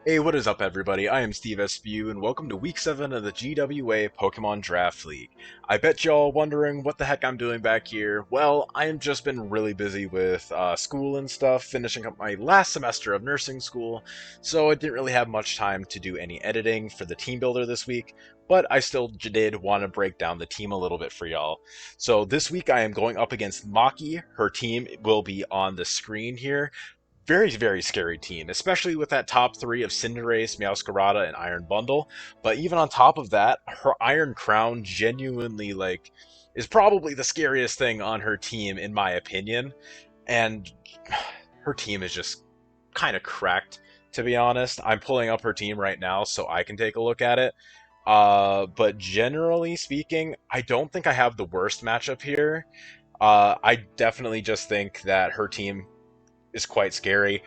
Hey, what is up, everybody? I am Steve SBU, and welcome to Week 7 of the GWA Pokemon Draft League. I bet y'all wondering what the heck I'm doing back here. Well, I have just been really busy with school and stuff, finishing up my last semester of nursing school, so I didn't really have much time to do any editing for the team builder this week, but I still did want to break down the team a little bit for y'all. So this week I am going up against Maki. Her team will be on the screen here. Very, very scary team, especially with that top three of Cinderace, Meowscarada, and Iron Bundle. But even on top of that, her Iron Crown genuinely is probably the scariest thing on her team, in my opinion. And her team is just kind of cracked, to be honest. I'm pulling up her team right now so I can take a look at it. But generally speaking, I don't think I have the worst matchup here. I definitely just think that her team is quite scary.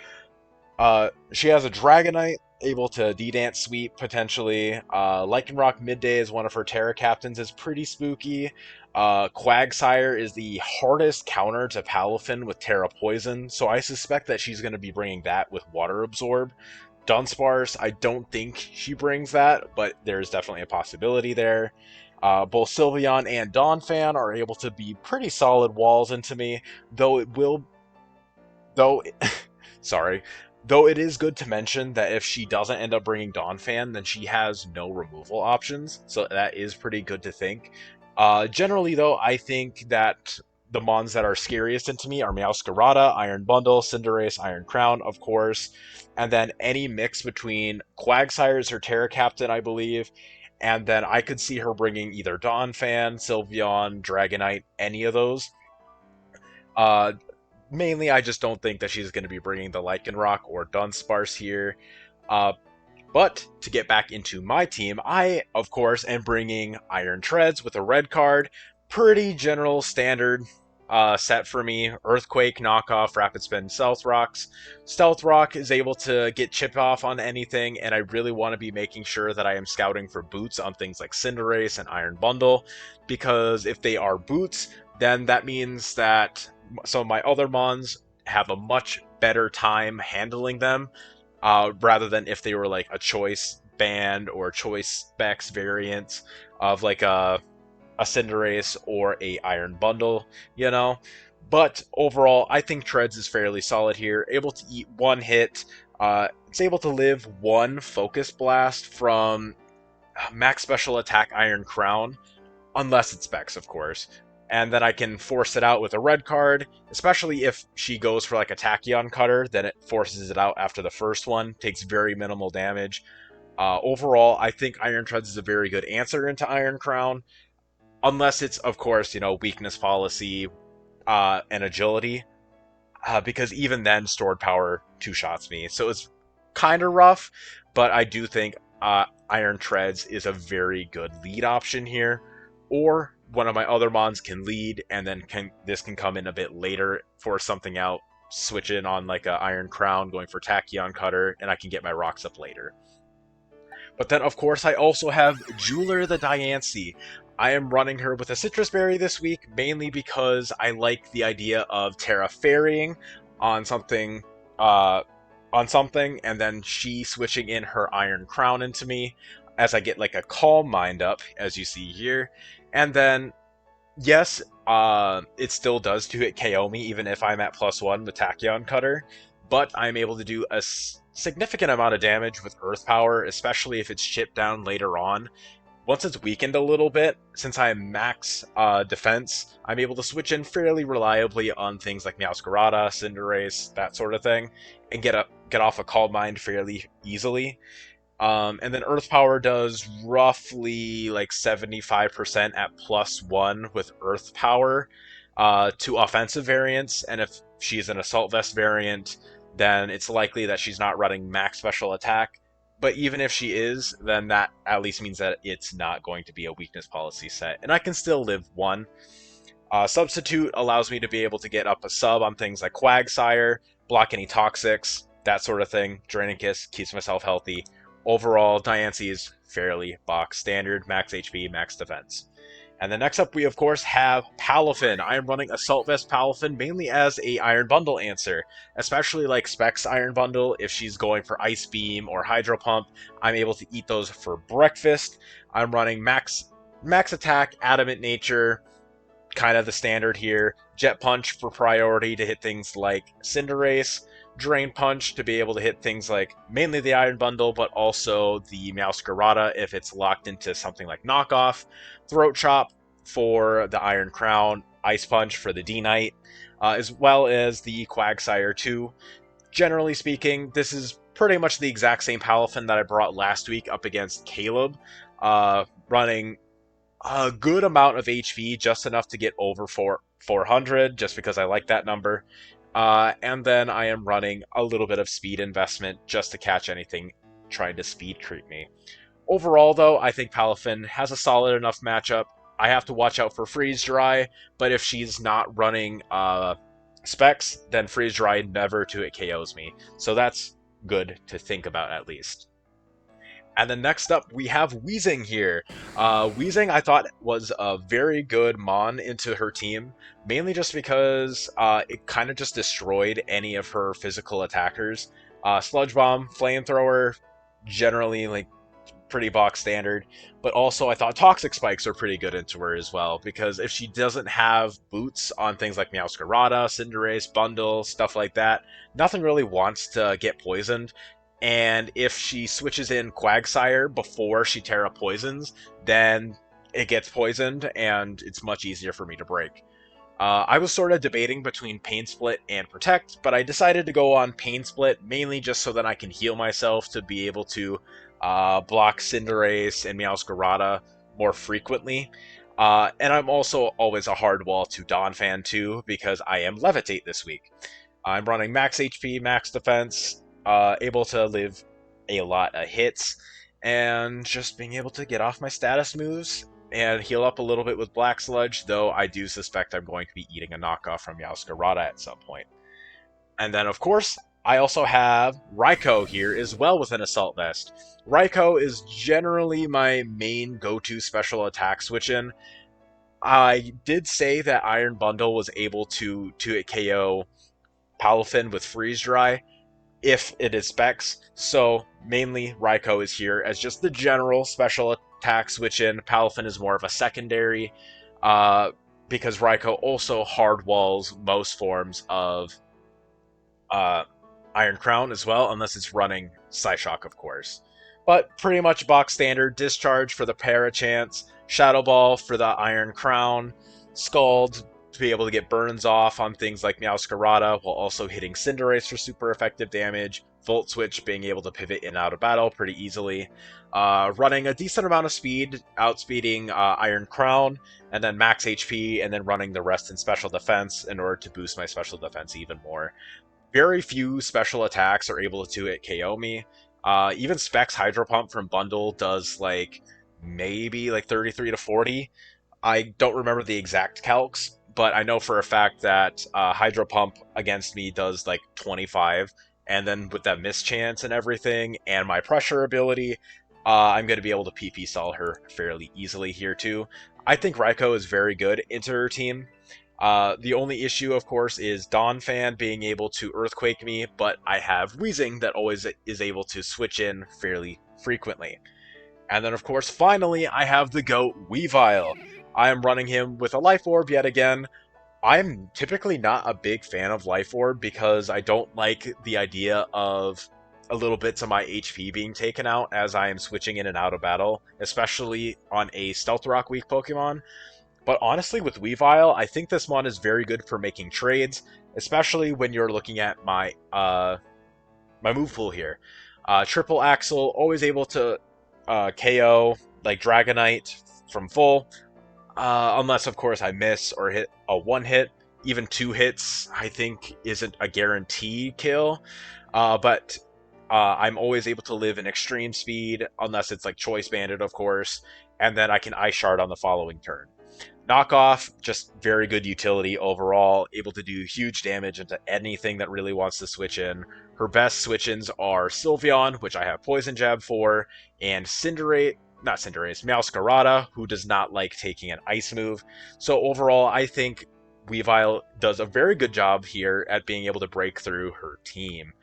She has a Dragonite, able to D-Dance Sweep, potentially. Lycanroc Midday is one of her Terra Captains, is pretty spooky. Quagsire is the hardest counter to Palafin with Terra Poison, so I suspect that she's going to be bringing that with Water Absorb. Dunsparce, I don't think she brings that, but there's definitely a possibility there. Both Sylveon and Donphan are able to be pretty solid walls into me, though it will though sorry, though it is good to mention that if she doesn't end up bringing Donphan, then she has no removal options, so that is pretty good to think. Generally, though, I think that the mons that are scariest into me are Meowscarada, Iron Bundle, Cinderace, Iron Crown, of course, and then any mix between Quagsire is her Terra Captain, I believe, and then I could see her bringing either Donphan, Sylveon, Dragonite, any of those. Uh, Mainly, I just don't think that she's going to be bringing the Lycanroc or Dunsparce here. Uh, but to get back into my team, I, of course, am bringing Iron Treads with a red card. Pretty general standard set for me. Earthquake, Knockoff, Rapid Spin, Stealth Rocks. Stealth Rock is able to get chip off on anything, and I really want to be making sure that I am scouting for boots on things like Cinderace and Iron Bundle, because if they are boots, then that means that some of my other mons have a much better time handling them, rather than if they were like a choice band or choice specs variants of like a Cinderace or a Iron Bundle, you know. But overall, I think Treads is fairly solid here. Able to eat one hit. It's able to live one Focus Blast from Max Special Attack Iron Crown, unless it's specs, of course. And then I can force it out with a red card, especially if she goes for like a Tachyon Cutter, then it forces it out after the first one, takes very minimal damage. Overall, I think Iron Treads is a very good answer into Iron Crown, unless it's, of course, weakness policy and agility, because even then, stored power two-shots me. So it's kind of rough, but I do think Iron Treads is a very good lead option here. Or one of my other mons can lead, and then this can come in a bit later for something out, switch in on like a Iron Crown, going for Tachyon Cutter, and I can get my rocks up later. But then, of course, I also have Jeweler the Diancie. I am running her with a Citrus Berry this week, mainly because I like the idea of Terra Fairying on something, and then she switching in her Iron Crown into me, as I get like a Calm Mind up, as you see here. And then, yes, it still does 2-hit KO me, even if I'm at +1 with Tachyon Cutter, but I'm able to do a significant amount of damage with Earth Power, especially if it's chipped down later on. Once it's weakened a little bit, since I am max defense, I'm able to switch in fairly reliably on things like Meowscarada, Cinderace, that sort of thing, and get off a Calm Mind fairly easily. And then Earth Power does roughly like 75% at +1 with Earth Power to offensive variants, and if she's an Assault Vest variant, then it's likely that she's not running max special attack. But even if she is, then that at least means that it's not going to be a weakness policy set, and I can still live one. Substitute allows me to be able to get up a sub on things like Quagsire, block any Toxics, that sort of thing. Draining Kiss keeps myself healthy. Overall, Diancie is fairly box standard, max HP, max defense. And then next up, we of course have Palafin. I am running Assault Vest Palafin mainly as a Iron Bundle answer, especially like Specs Iron Bundle. If she's going for Ice Beam or Hydro Pump, I'm able to eat those for breakfast. I'm running max attack, Adamant Nature, kind of the standard here. Jet Punch for priority to hit things like Cinderace. Drain Punch to be able to hit things like mainly the Iron Bundle, but also the Meowscarada if it's locked into something like Knockoff. Throat Chop for the Iron Crown. Ice Punch for the D-Knight, as well as the Quagsire 2. Generally speaking, this is pretty much the exact same Palafin that I brought last week up against Caleb, running a good amount of HP, just enough to get over 400, just because I like that number. And then I am running a little bit of speed investment just to catch anything trying to speed creep me. Overall, though, I think Palafin has a solid enough matchup. I have to watch out for Freeze Dry, but if she's not running Specs, then Freeze Dry never 2-hit KOs me. So that's good to think about at least. And then next up, we have Weezing here. Weezing, I thought, was a very good Mon into her team, mainly just because it kind of just destroyed any of her physical attackers. Sludge Bomb, Flamethrower, generally like pretty box standard, but also I thought Toxic Spikes are pretty good into her as well, because if she doesn't have boots on things like Meowscarada, Cinderace, Bundle, stuff like that, nothing really wants to get poisoned. And if she switches in Quagsire before she Terra poisons, then it gets poisoned, and it's much easier for me to break. I was sort of debating between Pain Split and Protect, but I decided to go on Pain Split, mainly just so that I can heal myself to be able to block Cinderace and Meowscarada more frequently. And I'm also always a hard wall to Donphan too, because I am Levitate this week. I'm running max HP, max defense, able to live a lot of hits, and just being able to get off my status moves and heal up a little bit with Black Sludge, though I do suspect I'm going to be eating a knockoff from Meowscarada at some point. And then, of course, I also have Raikou here as well with an Assault Vest. Raikou is generally my main go-to special attack switch-in. I did say that Iron Bundle was able to 2-hit KO Palafin with Freeze Dry, if it is Specs, so mainly Raikou is here as just the general special attack switch-in. Palafin is more of a secondary, because Raikou also hard walls most forms of Iron Crown as well, unless it's running Psyshock, of course. But pretty much box standard: Discharge for the Parachance, Shadow Ball for the Iron Crown, Scald to be able to get burns off on things like Meowscarada, while also hitting Cinderace for super effective damage, Volt Switch being able to pivot in and out of battle pretty easily, running a decent amount of speed, outspeeding Iron Crown, and then max HP, and then running the rest in special defense in order to boost my special defense even more. Very few special attacks are able to 2-hit KO me. Even Specs Hydro Pump from Bundle does like maybe like 33 to 40. I don't remember the exact calcs, but I know for a fact that Hydro Pump against me does like 25, and then with that mischance and everything, and my pressure ability, I'm going to be able to PP stall her fairly easily here too. I think Raikou is very good into her team. The only issue, of course, is Donphan being able to Earthquake me, but I have Weezing that always is able to switch in fairly frequently. And then, of course, finally, I have the GOAT, Weavile. I am running him with a Life Orb yet again. I'm typically not a big fan of Life Orb because I don't like the idea of a little bits of my HP being taken out as I am switching in and out of battle, especially on a Stealth Rock weak Pokemon. But honestly, with Weavile, I think this mon is very good for making trades, especially when you're looking at my my move pool here. Triple Axle, always able to KO like Dragonite from full. Unless, of course, I miss or hit a one hit. Even 2 hits, I think, isn't a guaranteed kill. But I'm always able to live in extreme speed, unless it's like Choice Banded, of course. And then I can Ice Shard on the following turn. Knockoff, just very good utility overall, able to do huge damage into anything that really wants to switch in. Her best switch-ins are Sylveon, which I have Poison Jab for, and Cinderace, not Cinderace, Meowscarada, who does not like taking an ice move. So overall, I think Weavile does a very good job here at being able to break through her team.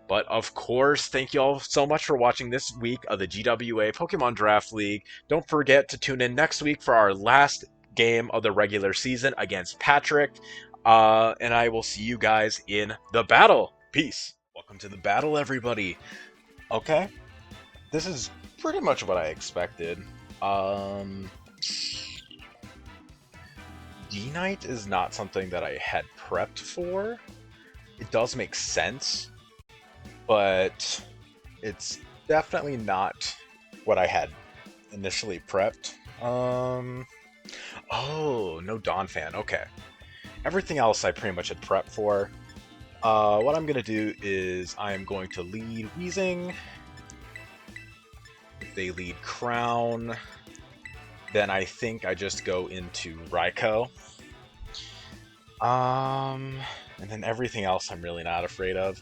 But of course, thank you all so much for watching this week of the GWA Pokemon Draft League. Don't forget to tune in next week for our last game of the regular season against Patrick. And I will see you guys in the battle. Peace. Welcome to the battle, everybody. Okay, this is pretty much what I expected. D-Knight is not something that I had prepped for. It does make sense, but it's definitely not what I had initially prepped. Oh, no Donphan. Okay. Everything else I pretty much had prepped for. What I'm going to do is I'm going to lead Weezing. If they lead Crown, then I think I just go into Raikou. And then everything else I'm really not afraid of.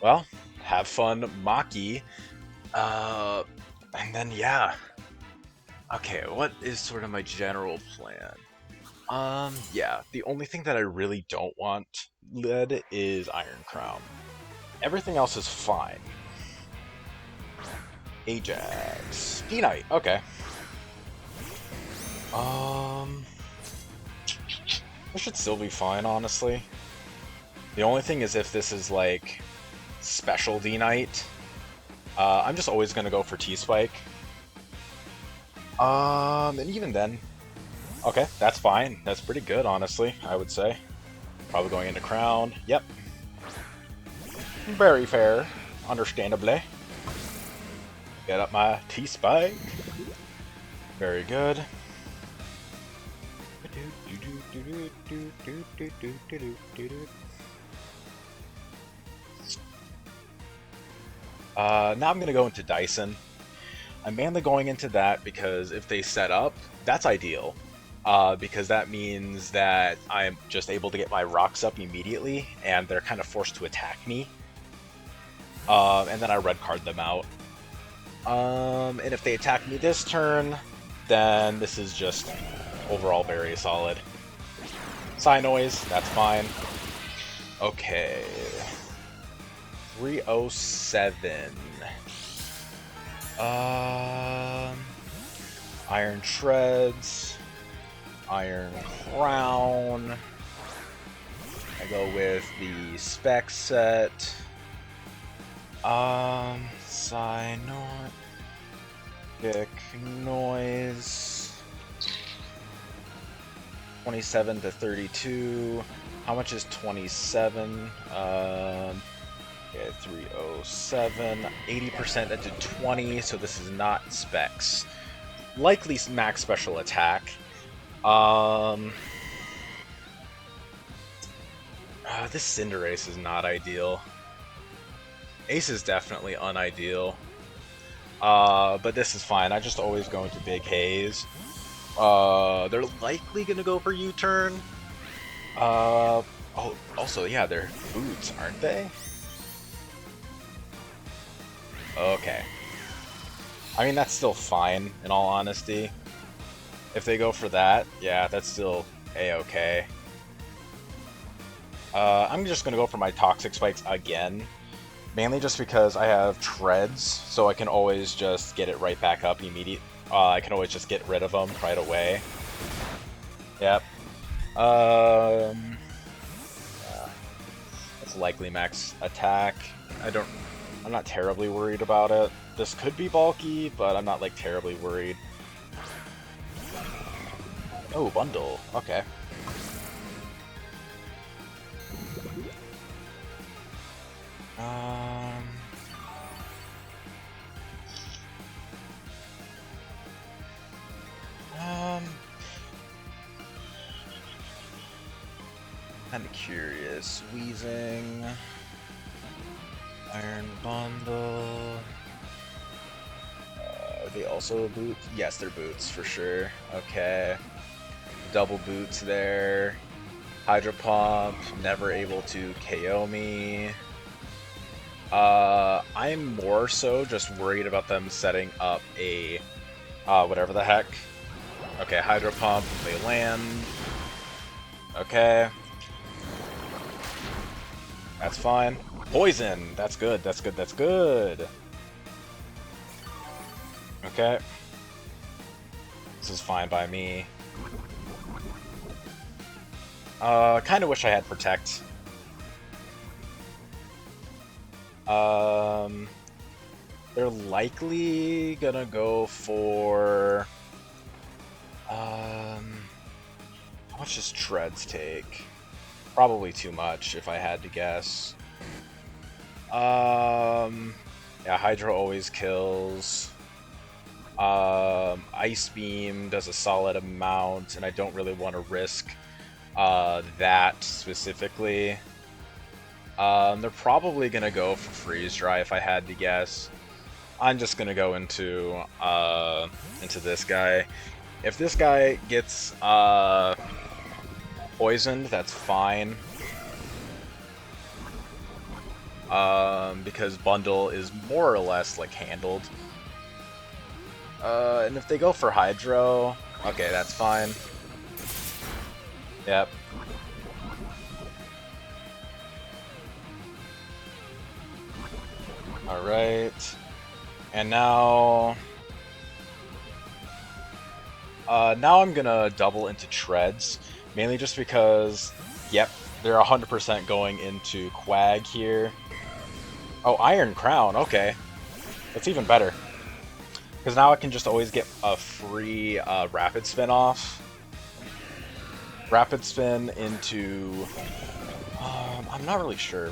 Well, have fun, MAKI. And then, yeah. Okay, what is sort of my general plan? Yeah, the only thing that I really don't want led is Iron Crown. Everything else is fine. Ajax. D-Knight, okay. This should still be fine, honestly. The only thing is if this is, like, special D-Knight, I'm just always gonna go for T-Spike. And even then, okay, that's fine. That's pretty good, honestly, I would say. Probably going into Crown. Yep. Very fair, understandably. Get up my T-Spike. Very good. Now I'm going to go into Dyson. I'm mainly going into that because if they set up, that's ideal. Because that means that I'm just able to get my rocks up immediately, and they're kind of forced to attack me. And then I red card them out. And if they attack me this turn, then this is just overall very solid. Psynoise, that's fine. Okay. 307. Iron Shreds. Iron Crown. I go with the Spec set. Psynoise. Kick Noise. 27 to 32. How much is 27? Okay, 307. 80% into 20, so this is not specs. Likely max special attack. This Cinderace is not ideal. Ace is definitely unideal. But this is fine. I just always go into Big Haze. They're likely gonna go for U-turn. Oh, also, yeah, they're boots, aren't they? Okay. I mean, that's still fine, in all honesty. If they go for that, yeah, that's still A-okay. I'm just gonna go for my Toxic Spikes again. Mainly just because I have Treads, so I can always just get it right back up immediately. I can always just get rid of them right away. Yep. It's likely max attack. I'm not terribly worried about it. This could be bulky, but I'm not like terribly worried. Oh, bundle. Okay. Kind of curious. Weezing. Iron Bundle. Are they also boots? Yes, they're boots for sure. Okay. Double boots there. Hydro Pump. Never able to KO me. I'm I'm more so just worried about them setting up a whatever the heck. Okay, Hydro Pump, they land. Okay. That's fine. Poison! That's good, that's good, that's good! Okay. This is fine by me. Kinda wish I had Protect. They're likely gonna go for... how much does Treads take? Probably too much, if I had to guess. Yeah, Hydro always kills. Ice Beam does a solid amount, and I don't really want to risk that specifically. They're probably gonna go for Freeze Dry if I had to guess. I'm just gonna go into this guy. If this guy gets poisoned, that's fine. Because Bundle is more or less like handled. And if they go for Hydro, okay, that's fine. Yep. Alright. And now... now I'm gonna double into Treads, mainly just because, yep, they're 100% going into Quag here. Oh, Iron Crown, okay. That's even better. Because now I can just always get a free Rapid Spin off. Rapid Spin into... I'm not really sure.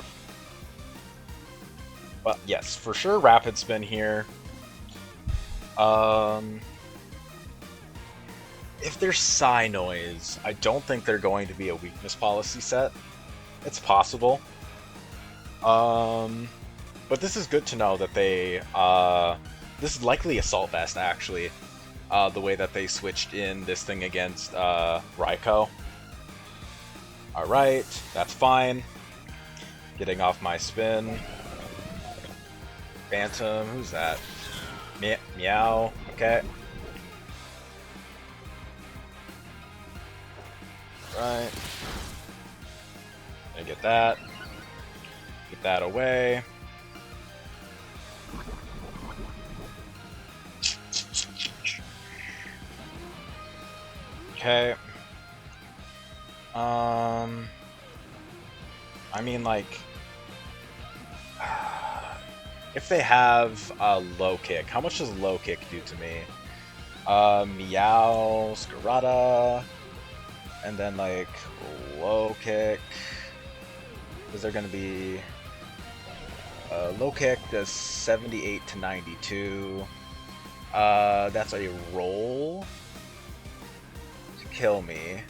But yes, for sure Rapid Spin here. If there's Psy Noise, I don't think they're going to be a weakness policy set. It's possible. But this is good to know that they... this is likely Assault Vest, actually. The way that they switched in this thing against Raikou. Alright, that's fine. Getting off my spin. Phantom, who's that? Meow, okay. Right. Gonna get that. Get that away. Okay. I mean, like, if they have a low kick, how much does low kick do to me? Meow, Scarada, and then like low kick. Is there gonna be low kick does 78 to 92? That's a roll to kill me.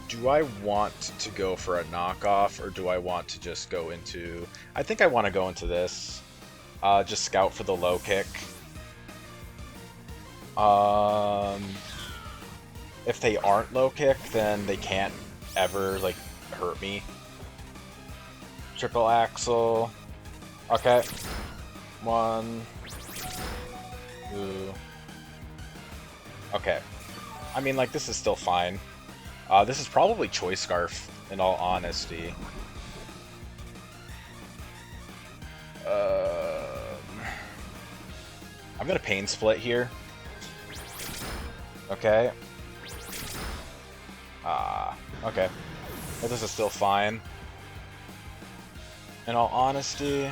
Do I want to go for a knockoff, or do I want to just go into... I think I want to go into this. Just scout for the low kick. If they aren't low kick, then they can't ever, like, hurt me. Triple Axle. Okay. 1, 2. Okay. I mean, like, this is still fine. This is probably Choice Scarf, in all honesty. I'm gonna Pain Split here. Okay. Okay. But this is still fine. In all honesty...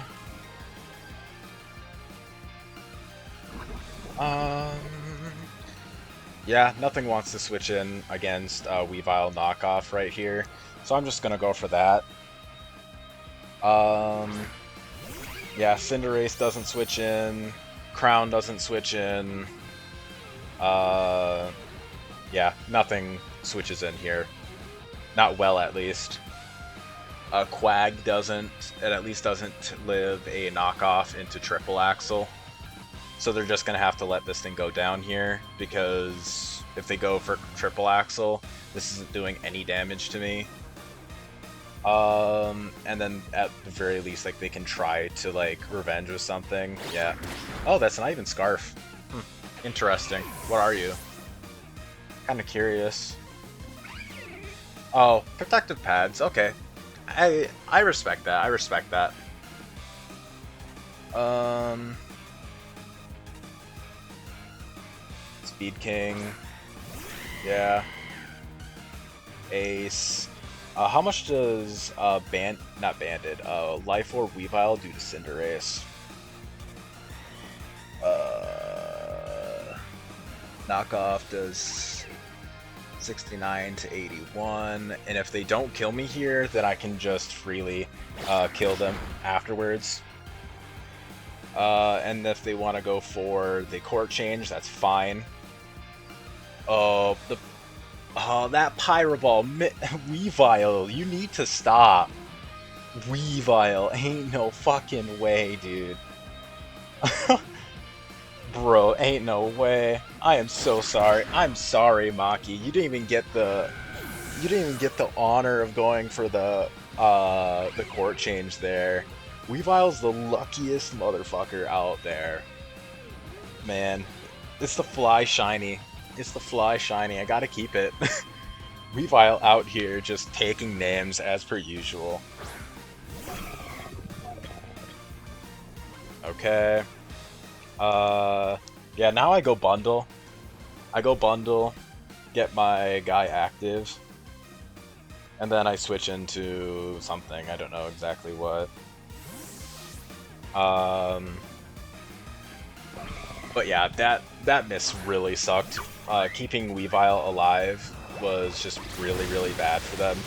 yeah, nothing wants to switch in against Weavile knockoff right here, so I'm just gonna go for that. Yeah, Cinderace doesn't switch in, Crown doesn't switch in. Yeah, nothing switches in here. Not well, at least. Quag doesn't, it at least doesn't live a knockoff into Triple Axle. So they're just going to have to let this thing go down here, because if they go for Triple Axle, this isn't doing any damage to me. And then at the very least, like, they can try to, like, revenge with something. Yeah. Oh, that's not even Scarf. Interesting. What are you? Kind of curious. Oh, protective pads. Okay. I respect that. I respect that. Speed King. Yeah. Ace. How much does not Banded, Life Orb Weavile do to Cinderace? Knockoff does 69 to 81, and if they don't kill me here, then I can just freely kill them afterwards. And if they want to go for the court change, that's fine. Oh, that Pyroball, Weavile, you need to stop. Weavile, ain't no fucking way, dude. Bro, ain't no way. I am so sorry. I'm sorry, MAKI. You didn't even get the honor of going for the court change there. Weavile's the luckiest motherfucker out there. Man, it's the fly shiny. It's the fly shiny. I gotta keep it. Weavile out here just taking names as per usual. Okay. Yeah, now I go bundle. Get my guy active. And then I switch into something. I don't know exactly what. But yeah, that miss really sucked. Keeping Weavile alive was just really, really bad for them.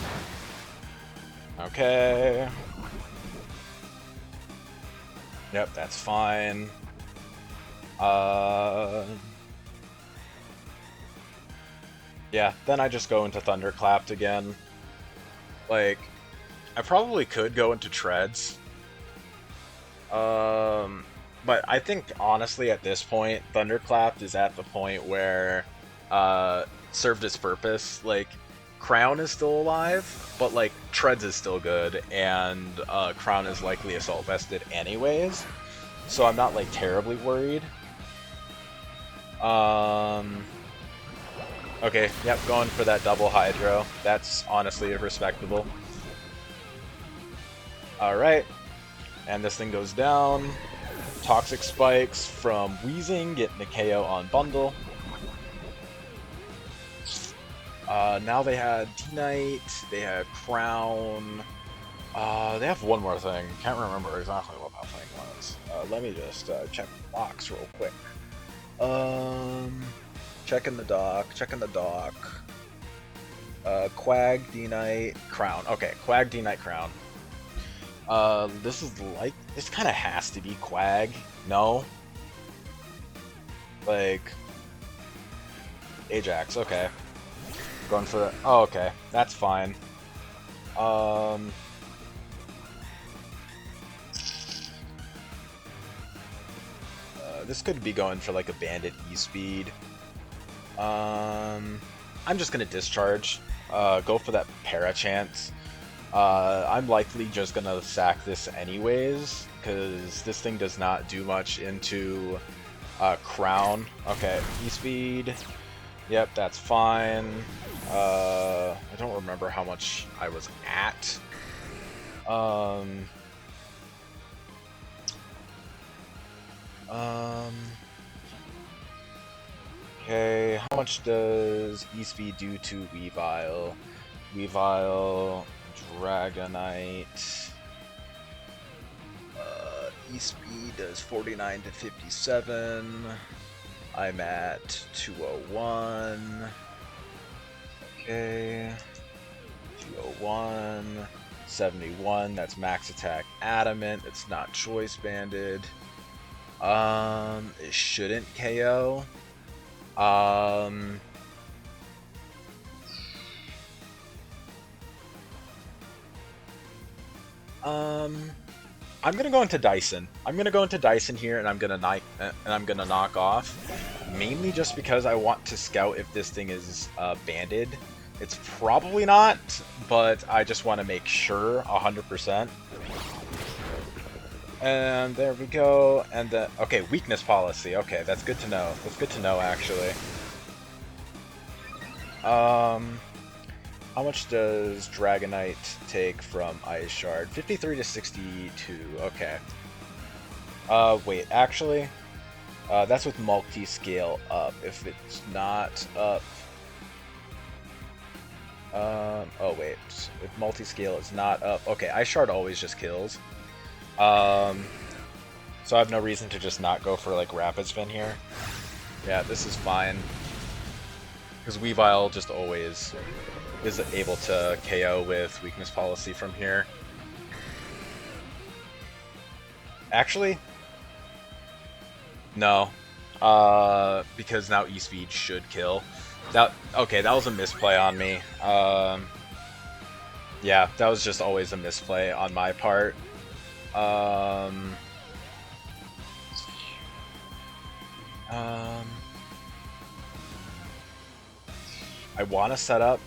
Okay. Yep, that's fine. Yeah, then I just go into Thunderclapped again. Like, I probably could go into Treads. But I think, honestly, at this point, Thunderclapped is at the point where, served its purpose. Like, Crown is still alive, but, like, Treads is still good, and, Crown is likely Assault Vested anyways. So I'm not, like, terribly worried. Okay, yep, going for that double Hydro. That's honestly respectable. Alright. And this thing goes down. Toxic Spikes from Weezing, getting the KO on Bundle. Now they had D-Knight, they had Crown. They have one more thing. Can't remember exactly what that thing was. Let me just check the box real quick. Checking the dock. Quag, D-Knight, Crown. Okay, Quag, D-Knight, Crown. This kind of has to be Quag. No? Like, Ajax, okay. Going for the, oh, okay, that's fine. This could be going for like a Bandit E-Speed. I'm just gonna discharge. Go for that Parachance. I'm likely just gonna sack this anyways, because this thing does not do much into Crown. Okay, E-Speed. Yep, that's fine. I don't remember how much I was at. Okay, how much does E-Speed do to Weavile? Weavile, Dragonite. E-Speed does 49 to 57. I'm at 201. Okay. 201. 71. That's max attack adamant. It's not choice banded. It shouldn't KO. I'm gonna go into Dyson. I'm gonna go into Dyson here, and I'm gonna knock off, mainly just because I want to scout if this thing is banded. It's probably not, but I just want to make sure 100%. And there we go. And then, okay, weakness policy. Okay, that's good to know. That's good to know, actually. How much does Dragonite take from Ice Shard? 53 to 62. Okay. Wait, actually, that's with multi-scale up. If it's not up, oh wait, if multi-scale is not up, okay, Ice Shard always just kills. So I have no reason to just not go for like Rapid Spin here. Yeah, this is fine. Because Weavile just always is able to KO with weakness policy from here. Actually, no. Because now E-Speed should kill. Okay, that was a misplay on me. Yeah, that was just always a misplay on my part. I want to set up.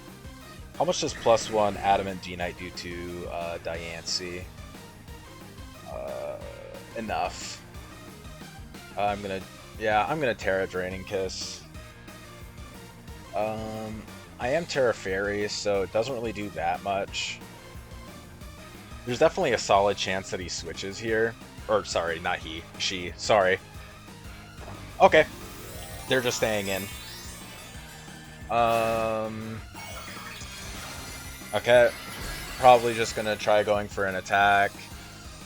How much does +1 Adamant D-Knight do to Diancie? Enough. I'm gonna Terra Draining Kiss. I am Terra Fairy, so it doesn't really do that much. There's definitely a solid chance that he switches here. Or, sorry, not he. She. Sorry. Okay. They're just staying in. Okay. Probably just gonna try going for an attack.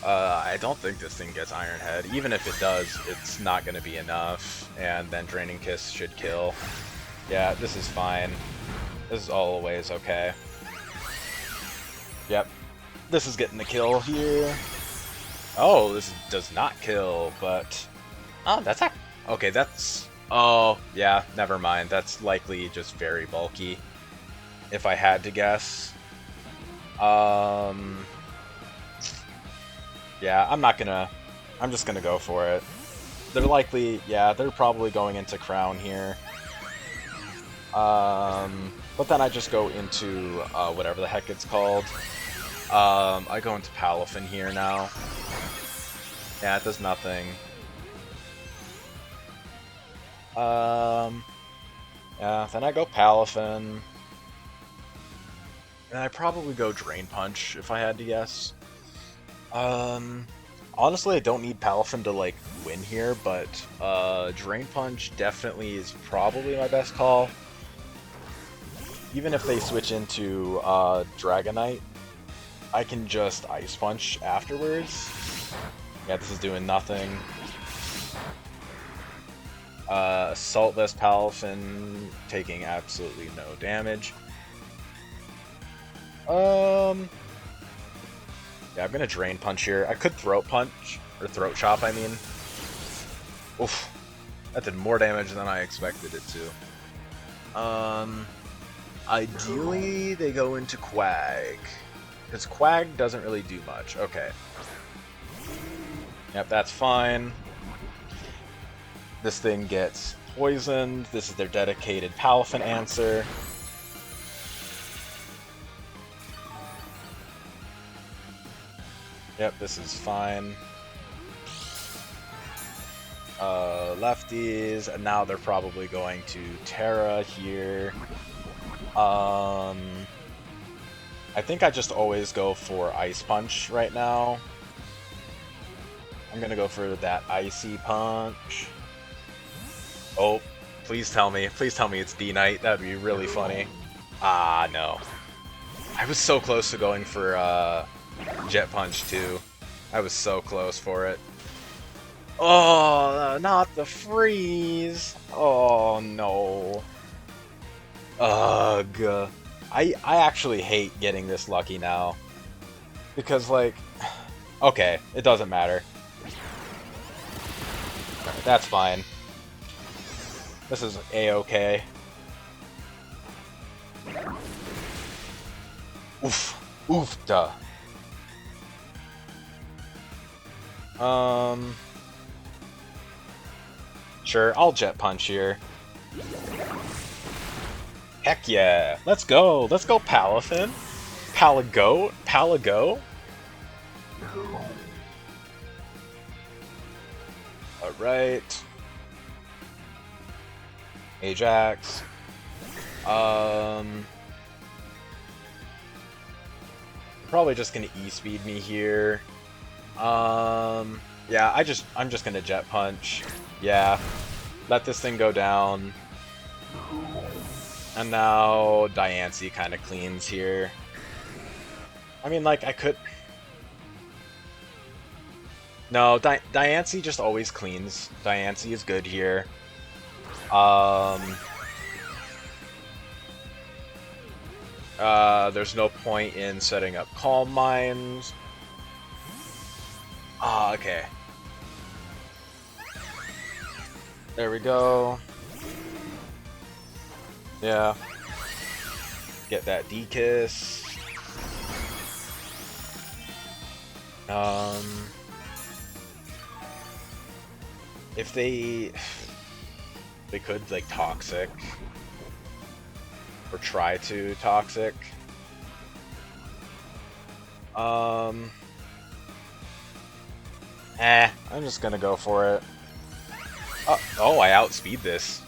I don't think this thing gets Iron Head. Even if it does, it's not gonna be enough. And then Draining Kiss should kill. Yeah, this is fine. This is always okay. Yep. This is getting the kill here. Oh, this does not kill, but... Oh, that's... Okay, that's... Oh, yeah, never mind. That's likely just very bulky, if I had to guess. Yeah, I'm not gonna... I'm just gonna go for it. They're likely... Yeah, they're probably going into Crown here. But then I just go into whatever the heck it's called. I go into Palafin here now. Yeah, it does nothing. Yeah, then I go Palafin. And I probably go Drain Punch if I had to guess. Honestly, I don't need Palafin to like win here, but Drain Punch definitely is probably my best call. Even if they switch into Dragonite, I can just Ice Punch afterwards. Yeah, this is doing nothing. Assaultless Palafin taking absolutely no damage. Yeah, I'm gonna Drain Punch here. I could Throat Punch, or Throat Chop, I mean. Oof. That did more damage than I expected it to. Ideally, they go into Quag. Because Quag doesn't really do much. Okay. Yep, that's fine. This thing gets poisoned. This is their dedicated Palafin answer. Yep, this is fine. Lefties, and now they're probably going to Terra here. I think I just always go for Ice Punch right now. I'm gonna go for that Icy Punch. Oh, please tell me it's D-Knight. That'd be really funny. Ah, no. I was so close to going for Jet Punch too. I was so close for it. Oh, not the freeze. Oh no. Ugh. I actually hate getting this lucky now. Because like, okay, it doesn't matter. That's fine. This is A-okay. Oof. Oof, duh. Sure, I'll Jet Punch here. Heck yeah! Let's go! Let's go, Palafin! Palago? Palago? Alright. Ajax. Probably just gonna E-speed me here. Yeah, I'm just gonna Jet Punch. Yeah. Let this thing go down. And now Diancie kind of cleans here. I mean, like, I could... No, Diancie just always cleans. Diancie is good here. There's no point in setting up Calm Minds. Ah, okay. There we go. Yeah. Get that D-Kiss. If they could, like, Toxic. Or try to Toxic. I'm just gonna go for it. Oh, I outspeed this.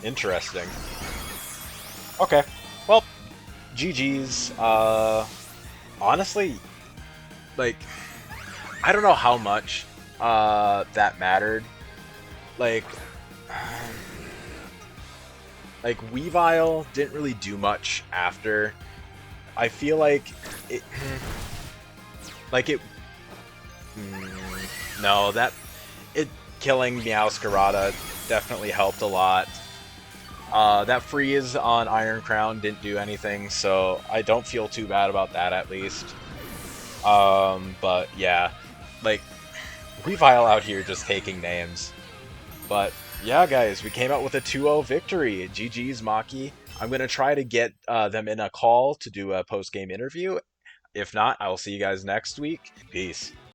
Interesting. Okay. Well, GG's. Honestly, like, I don't know how much that mattered. Like Weavile didn't really do much after. I feel like it no, killing Meowscarada definitely helped a lot. That freeze on Iron Crown didn't do anything, so I don't feel too bad about that at least. But yeah, like, Weavile out here just taking names. But yeah, guys, we came out with a 2-0 victory. GG's, MAKI. I'm going to try to get them in a call to do a post-game interview. If not, I will see you guys next week. Peace.